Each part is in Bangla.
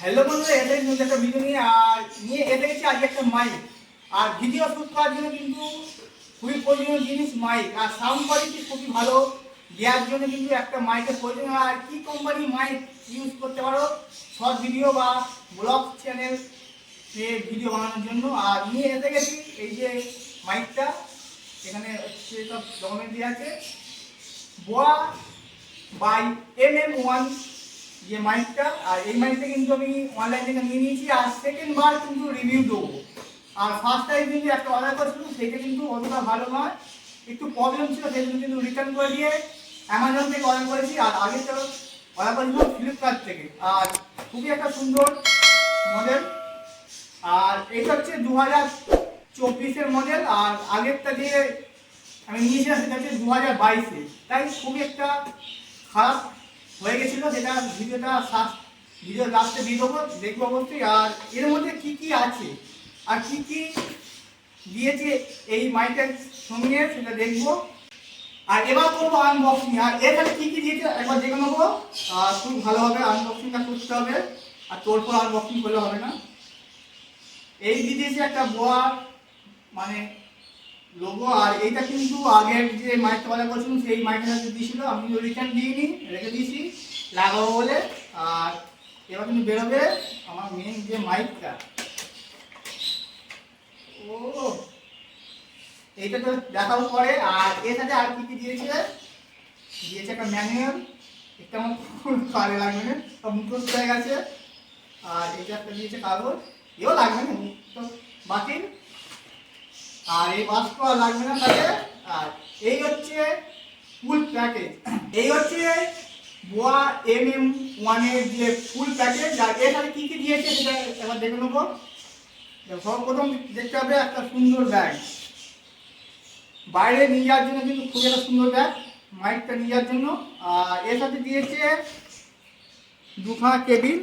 হ্যালো বন্ধুরা, এসে নতুন একটা ভিডিও নিয়ে এসেছি আজকে একটা মাইক। আর ভিডিও শুট করার জন্য কিন্তু খুবই প্রয়োজনীয় জিনিস মাইক, আর সাউন্ড কোয়ালিটি খুবই ভালো দেওয়ার জন্য কিন্তু একটা মাইকের প্রয়োজন। আর কি কোম্পানি মাইক ইউজ করতে পারো শর্ট ভিডিও বা ব্লগ চ্যানেল ভিডিও বানানোর জন্য। আর নিয়ে এসে গেছি এই যে মাইকটা, এখানে সব ডকুমেন্ট দেওয়া আছে। বোয়া বাই MM1 যে মাইকটা, আর এই মাইকটা কিন্তু আমি অনলাইন থেকে নিয়ে নিয়েছি। আর সেকেন্ড বার কিন্তু রিভিউ দেবো। আর ফার্স্ট টাইম কিন্তু একটা অর্ডার করেছিলাম, সেটা কিন্তু অতটা ভালো নয়, একটু প্রবলেম ছিল, সেই জন্য কিন্তু রিটার্ন করে দিয়ে অ্যামাজন থেকে অর্ডার করেছি। আর আগে তো অর্ডার করেছিলাম ফ্লিপকার্ট থেকে। আর খুবই একটা সুন্দর মডেল। আর এটা হচ্ছে 2024-এর মডেল। আর আগেরটা যে আমি নিয়েছিলাম সেটা হচ্ছে 2022-এ, তাই খুবই একটা খারাপ হয়ে গেছিল। সেটা ভিডিও লাস্টে দিয়ে দেবো, দেখবো অবশ্যই। আর এর মধ্যে কি কি আছে আর কি কি দিয়েছে এই মাইকের সঙ্গে সেটা দেখবো। আর এবার করবো আনবক্সিং। আর এখানে কি কি দিয়েছে একবার দেখে নেবো। আর খুব ভালোভাবে আনবক্সিংটা করতে হবে, আর তোর পর আনবক্সিং করলে হবে না। এই দিয়েছে একটা বোয়া মানে লোগো। আর এইটা কিন্তু আগের যে মাইকটা অর্ডার করেছিলাম সেই মাইকটা দিয়েছিল, আমি রিটার্ন দিইনি, রেখে দিয়েছি লাগাবো বলে। আর এবার কিন্তু বেরোবে আমার মেন যে মাইকটা। ও এইটা তো দেখাবো পরে। আর এর সাথে আর কি কি দিয়েছে একটা ম্যানুয়াল, এটা আমার খুব কাজে লাগবে না, সব মুখস্থ হয়ে গেছে। আর এটা একটা দিয়েছে কাগজ, এও লাগবে না তো বাতিল। আর এই বাস্ক লাগবে না তাহলে। আর এই হচ্ছে ফুল প্যাকেজ, এই হচ্ছে বোয়া MM1 এর যে ফুল প্যাকেজ। আর এখানে কি কি দিয়েছে সেটা এবার দেখে নেবো। সর্বপ্রথম দেখতে হবে একটা সুন্দর ব্যাগ, বাইরে নিয়ে যাওয়ার জন্য কিন্তু খুব একটা সুন্দর ব্যাগ মাইকটা নিয়ে যাওয়ার জন্য। আর এর সাথে দিয়েছে দুখানা কেবিল।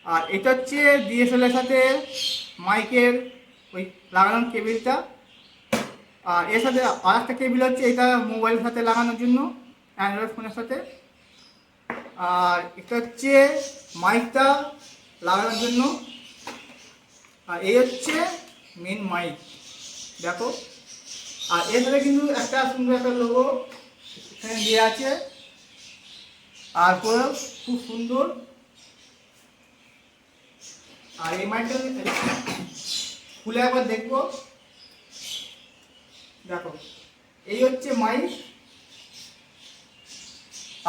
আর এটা হচ্ছে DSLR এর সাথে মাইকের ওই লাগানোর কেবিলটা। আর এর সাথে আর একটা কেবিল হচ্ছে এটা মোবাইলের সাথে লাগানোর জন্য, অ্যান্ড্রয়েড ফোনের সাথে। আর এটা হচ্ছে মাইকটা লাগানোর জন্য। আর এই হচ্ছে মেন মাইক, দেখো। আর এর সাথে কিন্তু একটা সুন্দর একটা লোগো এখানে দিয়ে আছে। আর খুব সুন্দর। আর এই মাইকটা খুলে একবার দেখবো, দেখো এই হচ্ছে মাইক।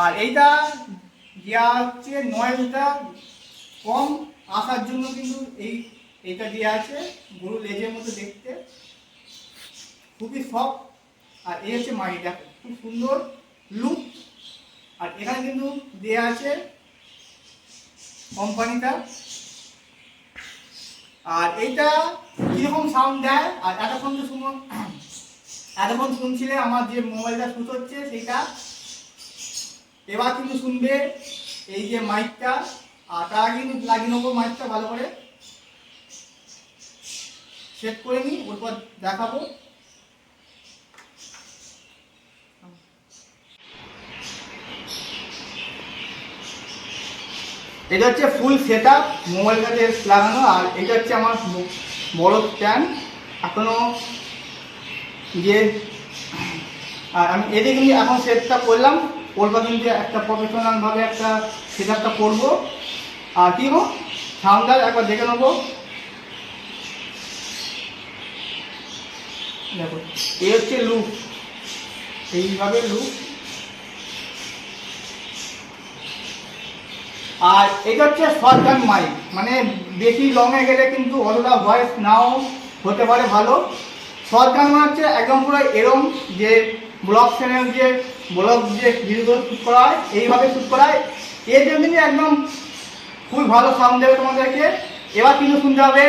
আর এইটা দেওয়া হচ্ছে নয়েজটা কম আসার জন্য কিন্তু এইটা দেওয়া আছে, গরু লেজের মতো দেখতে, খুবই সফট। আর এই হচ্ছে মাইক, দেখো খুব সুন্দর লুক। আর এখানে কিন্তু দেওয়া আছে কোম্পানিটা। আর এইটা কিরকম সাউন্ড দেয়, আর এতক্ষণ শুনছিলে আমার যে মোবাইলটা শুট হচ্ছে সেইটা, এবার কিন্তু শুনবে এই যে মাইকটা। আর তার কিন্তু লাগিয়ে নেবো মাইকটা ভালো করে সেট করে নিই, ওরপর দেখাবো। এটা হচ্ছে ফুল সেট আপ মোবাইল কাছে লাগানো। আর এটা হচ্ছে আমার বড় স্ট্যান্ড এখনো যে। আর আমি এদিকে এখন সেটটা করলাম, ওরপর কিন্তু একটা প্রফেশনালভাবে একটা সেট আপটা করবো। আর কি গো সাউন্ডটা একবার দেখে নেবো, দেখো এই হচ্ছে লুক, এইভাবে লুক। আর এটা হচ্ছে শর্টগান মাইক, মানে বেশি লংয়ে গেলে কিন্তু অতটা ভয়েস নাও হতে পারে ভালো। শর্টগান মানে হচ্ছে একদম পুরো এরম যে ব্লগ চ্যানেল যে ব্লগ যে ভিডিওগুলো শ্যুট করা হয় এইভাবে শ্যুট করা হয়, এর জন্য একদম খুবই ভালো সাউন্ড দেবে তোমাদেরকে। এবার কিন্তু শুনতে হবে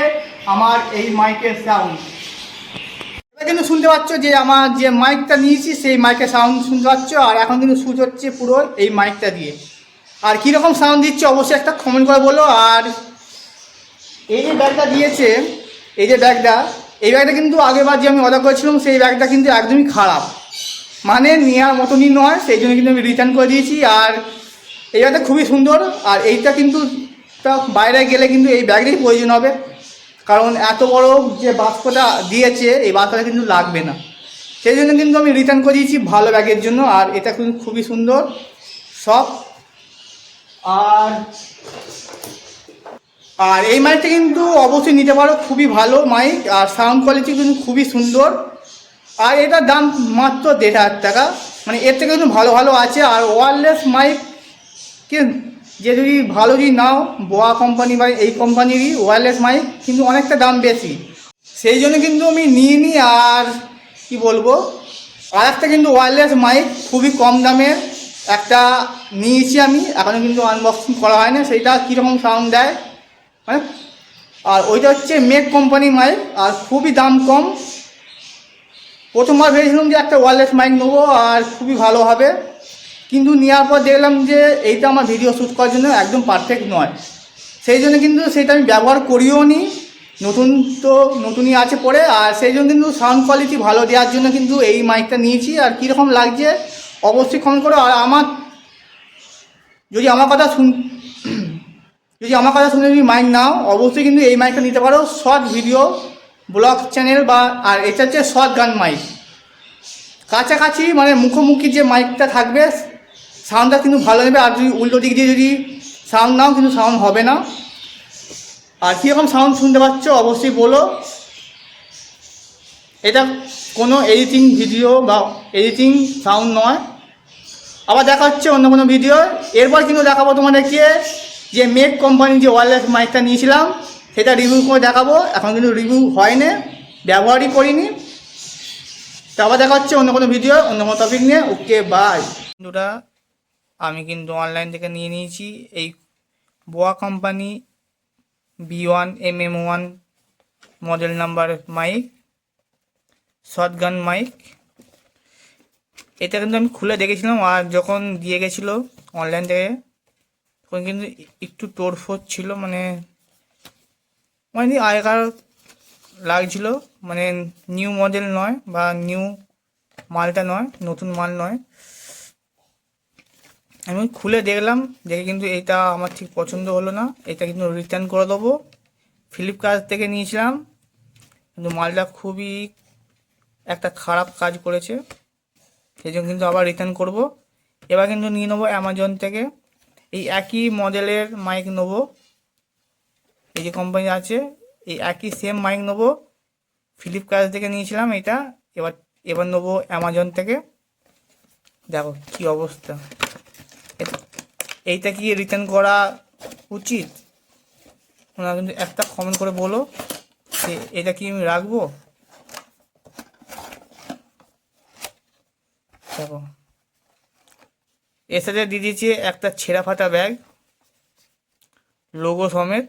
আমার এই মাইকের সাউন্ড। এবার কিন্তু শুনতে পাচ্ছ যে আমার যে মাইকটা নিয়েছি সেই মাইকের সাউন্ড শুনতে পাচ্ছ। আর এখন কিন্তু শ্যুট হচ্ছে পুরো এই মাইকটা দিয়ে। আর কীরকম সাউন্ড দিচ্ছে অবশ্যই একটা কমেন্ট করে বলো। আর এই যে ব্যাগটা দিয়েছে, এই যে ব্যাগটা, এই ব্যাগটা কিন্তু আগেরবার যে আমি অর্ডার করেছিলাম সেই ব্যাগটা কিন্তু একদমই খারাপ, মানে নেওয়ার মতনই নয়, সেই জন্য কিন্তু আমি রিটার্ন করে দিয়েছি। আর এই ব্যাগটা খুবই সুন্দর। আর এইটা কিন্তু তা বাইরে গেলে কিন্তু এই ব্যাগেরই প্রয়োজন হবে, কারণ এত বড় যে বাক্সটা দিয়েছে এই বাক্সটা কিন্তু লাগবে না। সেই জন্য কিন্তু আমি রিটার্ন করে দিয়েছি ভালো ব্যাগের জন্য। আর এটা কিন্তু খুবই সুন্দর সব। আর আর এই মাইকটা কিন্তু অবশ্যই নিতে পারো, খুবই ভালো মাইক আর সাউন্ড কোয়ালিটি কিন্তু খুবই সুন্দর। আর এটার দাম মাত্র 1,500 টাকা, মানে এর থেকে কিন্তু ভালো ভালো আছে। আর ওয়্যারলেস মাইক কে যে যদি ভালো যদি নাও, বোয়া কোম্পানি বা এই কোম্পানিরই ওয়্যারলেস মাইক কিন্তু অনেকটা দাম বেশি, সেই জন্য কিন্তু আমি নিয়ে নিই। আর কি বলবো, আর একটা কিন্তু ওয়্যারলেস মাইক খুবই কম দামের একটা নিয়েছি আমি, এখনও কিন্তু আনবক্সিং করা হয় না, সেইটা কীরকম সাউন্ড দেয় মানে। আর ওইটা হচ্ছে মেক কোম্পানি মাইক আর খুবই দাম কম। প্রথমবার ভেবেছিলাম যে একটা ওয়্যারলেস মাইক নেবো আর খুবই ভালো হবে, কিন্তু নেওয়ার পর দেখলাম যে এইটা আমার ভিডিও শ্যুট করার জন্য একদম পারফেক্ট নয়। সেই জন্য কিন্তু সেটা আমি ব্যবহার করিও নি, নতুন তো নতুনই আছে পরে। আর সেই জন্য কিন্তু সাউন্ড কোয়ালিটি ভালো দেওয়ার জন্য কিন্তু এই মাইকটা নিয়েছি। আর কীরকম লাগছে অবশ্যই কমেন্ট করো। আর যদি আমার কথা যদি আমার কথা শুনে যদি মাইক নাও, অবশ্যই কিন্তু এই মাইকটা নিতে পারো, শর্ট ভিডিও ব্লগ চ্যানেল বা। আর এটা হচ্ছে শর্ট গান মাইক, কাছাকাছি মানে মুখোমুখি যে মাইকটা থাকবে সাউন্ডটা কিন্তু ভালো নেবে। আর যদি উল্টো দিক দিয়ে যদি সাউন্ড নাও কিন্তু সাউন্ড হবে না। আর কীরকম সাউন্ড শুনতে পাচ্ছ অবশ্যই বলো। এটা কোনো এডিটিং ভিডিও বা এডিটিং সাউন্ড নয়। আবার দেখা হচ্ছে অন্য কোনো ভিডিও। এরপর কিন্তু দেখাবো তোমাদেরকে যে মেক কোম্পানির যে ওয়্যারলেস মাইকটা নিয়েছিলাম সেটা রিভিউ করে দেখাবো। এখন কিন্তু রিভিউ হয়নি, ব্যবহারই করিনি। তো আবার দেখা হচ্ছে অন্য কোনো ভিডিও অন্য কোনো টপিক নিয়ে। ওকে বাই বন্ধুরা, আমি কিন্তু অনলাইন থেকে নিয়ে নিয়েছি এই Boya company B1MM1 model number mic, shotgun mic. এটা কিন্তু আমি খুলে দেখেছিলাম, আর যখন দিয়ে গেছিলো অনলাইন থেকে তখন কিন্তু একটু তোড়ফোড় ছিল, মানে আগেকার লাগছিল, মানে নিউ মডেল নয় বা নিউ মালটা নয়, নতুন মাল নয়। আমি খুলে দেখলাম, দেখে কিন্তু এটা আমার ঠিক পছন্দ হলো না, এটা কিন্তু রিটার্ন করে দেবো। ফ্লিপকার্ট থেকে নিয়েছিলাম, কিন্তু মালটা খুবই একটা খারাপ কাজ করেছে, সেই জন্য কিন্তু আবার রিটার্ন করব। এবার কিন্তু নিয়ে নেবো অ্যামাজন থেকে এই একই মডেলের মাইক নেবো, এই যে কোম্পানি আছে এই একই সেম মাইক নেবো। ফ্লিপকার্ট থেকে নিয়েছিলাম এটা, এবার নেবো অ্যামাজন থেকে। দেখো কি অবস্থা, এইটা কি রিটার্ন করা উচিত? তোমরা কিন্তু একটা কমেন্ট করে বলো যে এটা কি আমি রাখবো। দেখো এর সাথে দিয়ে দিয়েছে একটা ছেঁড়া ফাটা ব্যাগ, লোগো সমেত।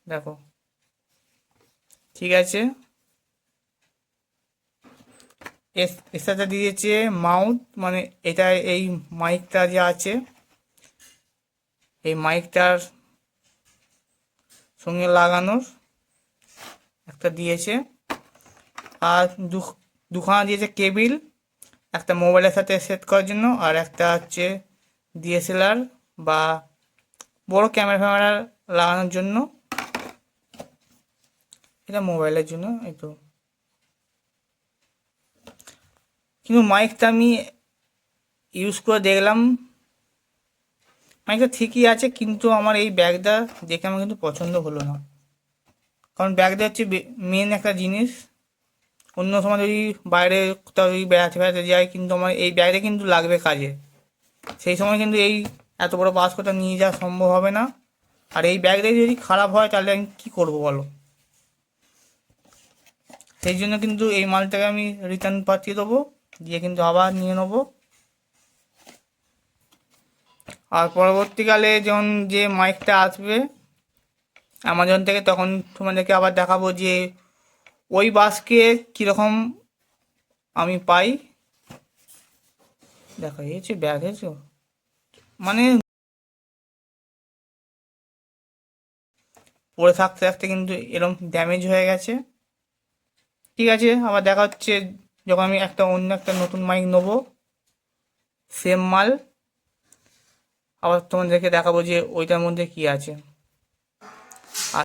দেখো ঠিক আছে, এর সাথে দিয়েছে মাউথ, মানে এটা এই মাইকটা যে আছে এই মাইকটার সঙ্গে লাগানোর একটা দিয়েছে। আর দুখানা দিয়েছে কেবিল, একটা মোবাইলের সাথে সেট করার জন্য, আর একটা হচ্ছে DSLR বা বড় ক্যামেরা ফ্যামেরা লাগানোর জন্য। এটা মোবাইলের জন্য এই তো। কিন্তু মাইকটা আমি ইউজ করে দেখলাম, মাইকটা ঠিকই আছে, কিন্তু আমার এই ব্যাগটা দেখে আমার কিন্তু পছন্দ হলো না। কারণ ব্যাগটা হচ্ছে মেন একটা জিনিস, অন্য সময় যদি বাইরে কোথাও যদি বেড়াতে বেড়াতে যাই কিন্তু আমার এই ব্যাগটা কিন্তু লাগবে কাজে, সেই সময় কিন্তু এই এত বড় বাস্কটা নিয়ে যাওয়া সম্ভব হবে না। আর এই ব্যাগটা যদি খারাপ হয় তাহলে আমি কী করবো বলো। সেই জন্য কিন্তু এই মালটাকে আমি রিটার্ন পাঠিয়ে দেবো, দিয়ে কিন্তু আবার নিয়ে নেবো। আর পরবর্তীকালে যখন যে মাইকটা আসবে অ্যামাজন থেকে, তখন তোমাদেরকে আবার দেখাবো যে ওই বাসকে কীরকম আমি পাই। দেখা গিয়েছে ব্যাগ হয়েছে, মানে পরে থাকতে থাকতে কিন্তু এরকম ড্যামেজ হয়ে গেছে। ঠিক আছে, আবার দেখা হচ্ছে যখন আমি অন্য একটা নতুন মাইক নেবো, সেম মাল, আবার তোমাদেরকে দেখাবো যে ওইটার মধ্যে কি আছে।